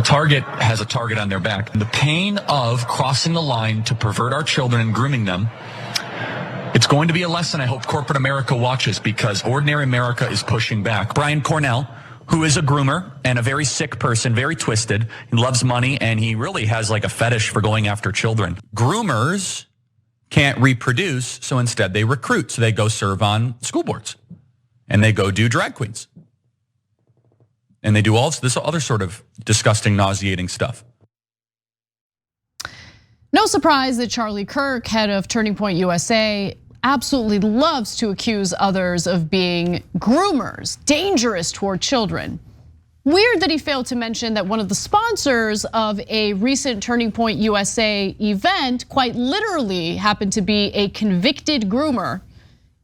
Target has a target on their back. The pain of crossing the line to pervert our children and grooming them, it's going to be a lesson I hope corporate America watches, because ordinary America is pushing back. Brian Cornell, who is a groomer and a very sick person, very twisted, he loves money, and he really has like a fetish for going after children. Groomers can't reproduce, so instead they recruit. So they go serve on school boards, and they go do drag queens. And they do all this other sort of disgusting, nauseating stuff. No surprise that Charlie Kirk, head of Turning Point USA, absolutely loves to accuse others of being groomers, dangerous toward children. Weird that he failed to mention that one of the sponsors of a recent Turning Point USA event quite literally happened to be a convicted groomer.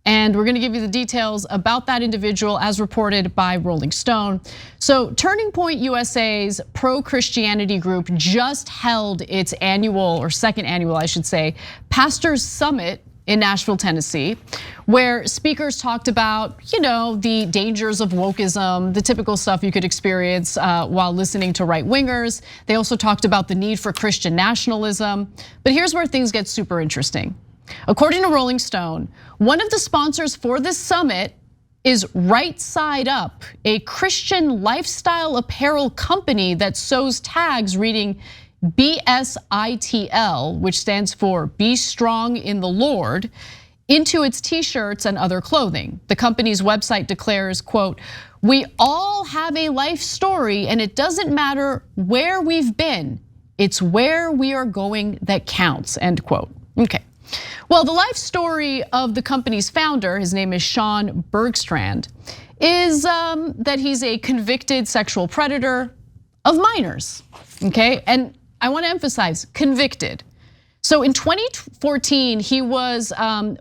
And we're gonna give you the details about that individual as reported by Rolling Stone. So Turning Point USA's pro-Christianity group just held its annual, or second annual, I should say, Pastors Summit in Nashville, Tennessee, where speakers talked about, the dangers of wokeism, the typical stuff you could experience while listening to right-wingers. They also talked about the need for Christian nationalism. But here's where things get super interesting. According to Rolling Stone, one of the sponsors for this summit is Right Side Up, a Christian lifestyle apparel company that sews tags reading BSITL, which stands for Be Strong in the Lord, into its t-shirts and other clothing. The company's website declares, quote, "We all have a life story, and it doesn't matter where we've been, it's where we are going that counts," end quote. Okay. Well, the life story of the company's founder, his name is Sean Bergstrand, is that he's a convicted sexual predator of minors, okay? And I wanna emphasize, convicted. So in 2014, he was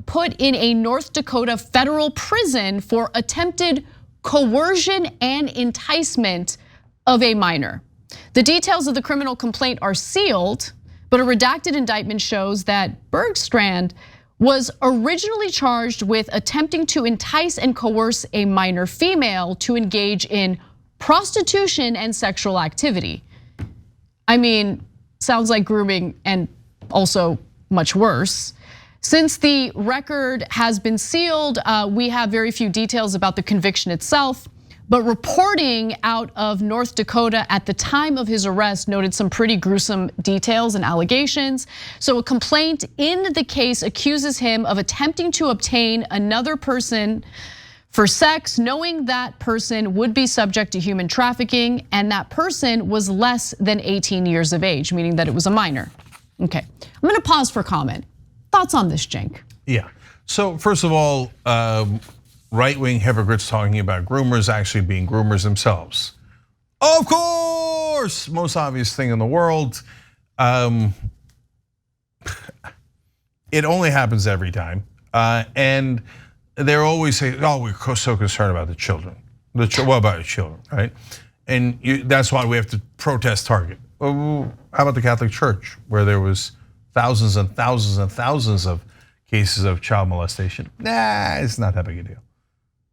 put in a North Dakota federal prison for attempted coercion and enticement of a minor. The details of the criminal complaint are sealed, but a redacted indictment shows that Bergstrand was originally charged with attempting to entice and coerce a minor female to engage in prostitution and sexual activity. I mean, sounds like grooming and also much worse. Since the record has been sealed, we have very few details about the conviction itself. But reporting out of North Dakota at the time of his arrest noted some pretty gruesome details and allegations. So a complaint in the case accuses him of attempting to obtain another person for sex, knowing that person would be subject to human trafficking, and that person was less than 18 years of age, meaning that it was a minor. Okay, I'm gonna pause for comment. Thoughts on this, Cenk? Yeah, so first of all, right-wing hypocrites talking about groomers actually being groomers themselves. Of course, most obvious thing in the world. It only happens every time. And they're always saying, oh, we're so concerned about the children. What about the children, right? And that's why we have to protest Target. How about the Catholic Church, where there was thousands and thousands and thousands of cases of child molestation? Nah, it's not that big a deal.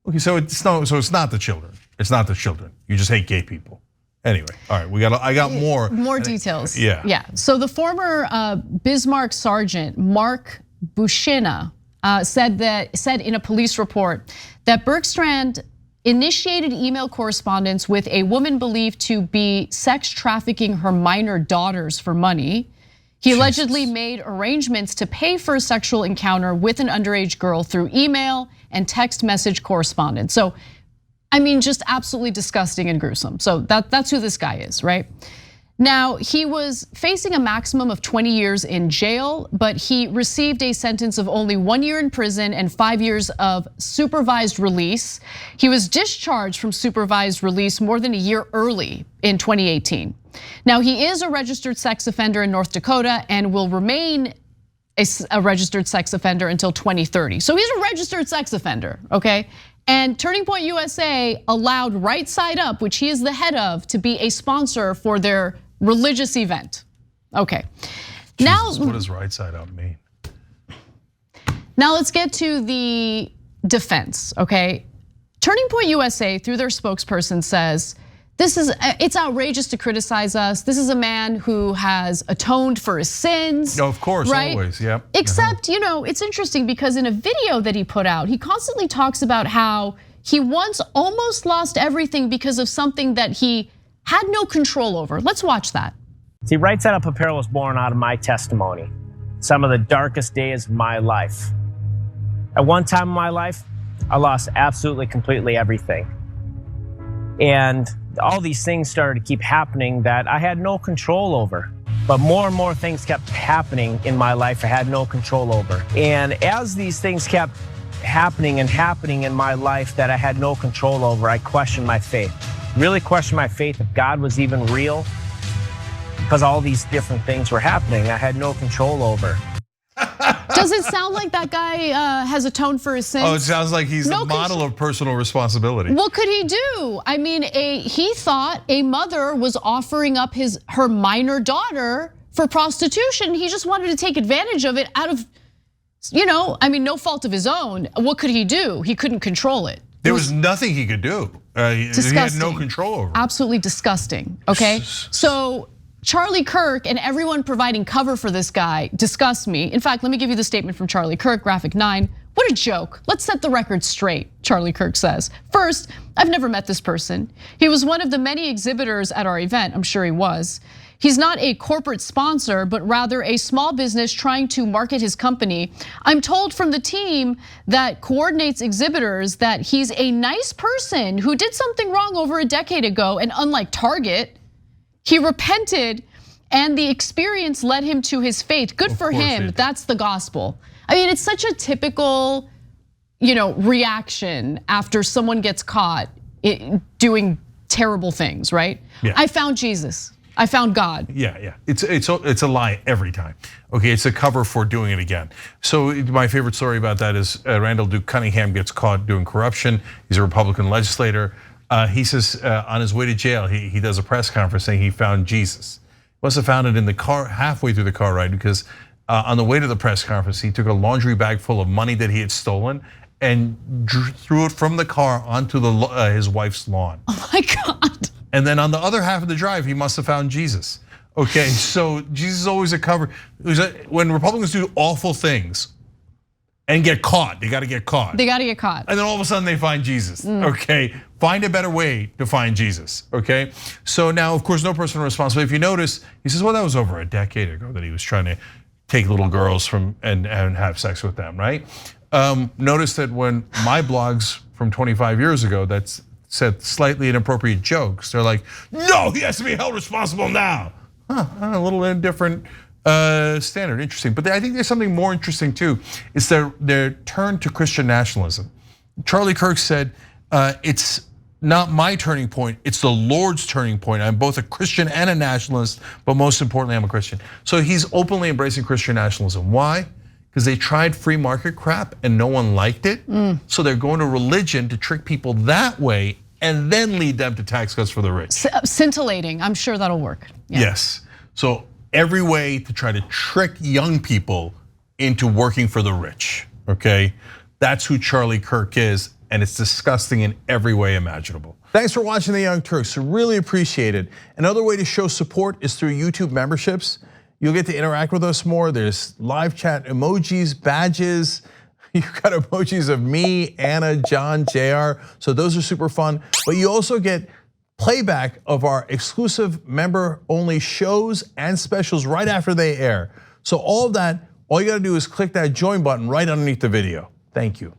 Okay, so it's not the children. It's not the children. You just hate gay people. Anyway, all right, I got more details. Yeah. So the former Bismarck sergeant Mark Bushina said in a police report that Bergstrand initiated email correspondence with a woman believed to be sex trafficking her minor daughters for money. He allegedly made arrangements to pay for a sexual encounter with an underage girl through email and text message correspondence. So, I mean, just absolutely disgusting and gruesome. So that's who this guy is, right? Now, he was facing a maximum of 20 years in jail, but he received a sentence of only 1 year in prison and 5 years of supervised release. He was discharged from supervised release more than a year early in 2018. Now, he is a registered sex offender in North Dakota and will remain a registered sex offender until 2030. So he's a registered sex offender, okay? And Turning Point USA allowed Right Side Up, which he is the head of, to be a sponsor for their religious event. Okay. Jesus, now, what does Right Side Up mean? Now let's get to the defense, okay? Turning Point USA, through their spokesperson, says it's outrageous to criticize us. This is a man who has atoned for his sins. No, of course, right? always, yeah. Except, it's interesting because in a video that he put out, he constantly talks about how he once almost lost everything because of something that he had no control over. Let's watch that. See, Right Side Up Apparel was born out of my testimony. Some of the darkest days of my life. At one time in my life, I lost absolutely, completely everything. And all these things started to keep happening that I had no control over. But more and more things kept happening in my life I had no control over. And as these things kept happening in my life that I had no control over, I questioned my faith. Really questioned my faith if God was even real, because all these different things were happening I had no control over. Does it sound like that guher has atoned for his sins? Oh, it sounds like he's the model of personal responsibility. What could he do? I mean, he thought a mother was offering up her minor daughter for prostitution. He just wanted to take advantage of it out of, no fault of his own. What could he do? He couldn't control it. There was nothing he could do. He had no control over it. Absolutely disgusting, okay? So Charlie Kirk and everyone providing cover for this guy disgust me. In fact, let me give you the statement from Charlie Kirk, graphic 9. What a joke. Let's set the record straight, Charlie Kirk says. First, I've never met this person. He was one of the many exhibitors at our event, I'm sure he was. He's not a corporate sponsor, but rather a small business trying to market his company. I'm told from the team that coordinates exhibitors that he's a nice person who did something wrong over a decade ago, and unlike Target, he repented and the experience led him to his faith. Good for him, that's the gospel. I mean, it's such a typical, reaction after someone gets caught doing terrible things, right? Yeah. I found Jesus, I found God. Yeah, it's a lie every time. Okay, it's a cover for doing it again. So my favorite story about that is Randall Duke Cunningham gets caught doing corruption. He's a Republican legislator. He says on his way to jail, he does a press conference saying he found Jesus. Must have found it in the car, halfway through the car ride, because on the way to the press conference, he took a laundry bag full of money that he had stolen and threw it from the car onto his wife's lawn. Oh my God. And then on the other half of the drive, he must have found Jesus. Okay, so Jesus is always a cover. When Republicans do awful things and get caught, they gotta get caught. They gotta get caught. And then all of a sudden they find Jesus, okay? Find a better way to find Jesus, okay? So now, of course, no personal responsibility. If you notice, he says, well, that was over a decade ago that he was trying to take little girls and have sex with them, right? Notice that when my blogs from 25 years ago that said slightly inappropriate jokes, they're like, no, he has to be held responsible now. A little different standard, interesting. But I think there's something more interesting too. It's their turn to Christian nationalism. Charlie Kirk said, it's not my turning point, it's the Lord's turning point. I'm both a Christian and a nationalist, but most importantly, I'm a Christian. So he's openly embracing Christian nationalism. Why? Because they tried free market crap and no one liked it. So they're going to religion to trick people that way and then lead them to tax cuts for the rich. Scintillating, I'm sure that'll work. Yeah. Yes, so every way to try to trick young people into working for the rich, okay? That's who Charlie Kirk is, and it's disgusting in every way imaginable. Thanks for watching The Young Turks, really appreciate it. Another way to show support is through YouTube memberships. You'll get to interact with us more. There's live chat emojis, badges. You've got emojis of me, Anna, John, JR. So those are super fun. But you also get playback of our exclusive member-only shows and specials right after they air. So all of that, all you gotta do is click that join button right underneath the video. Thank you.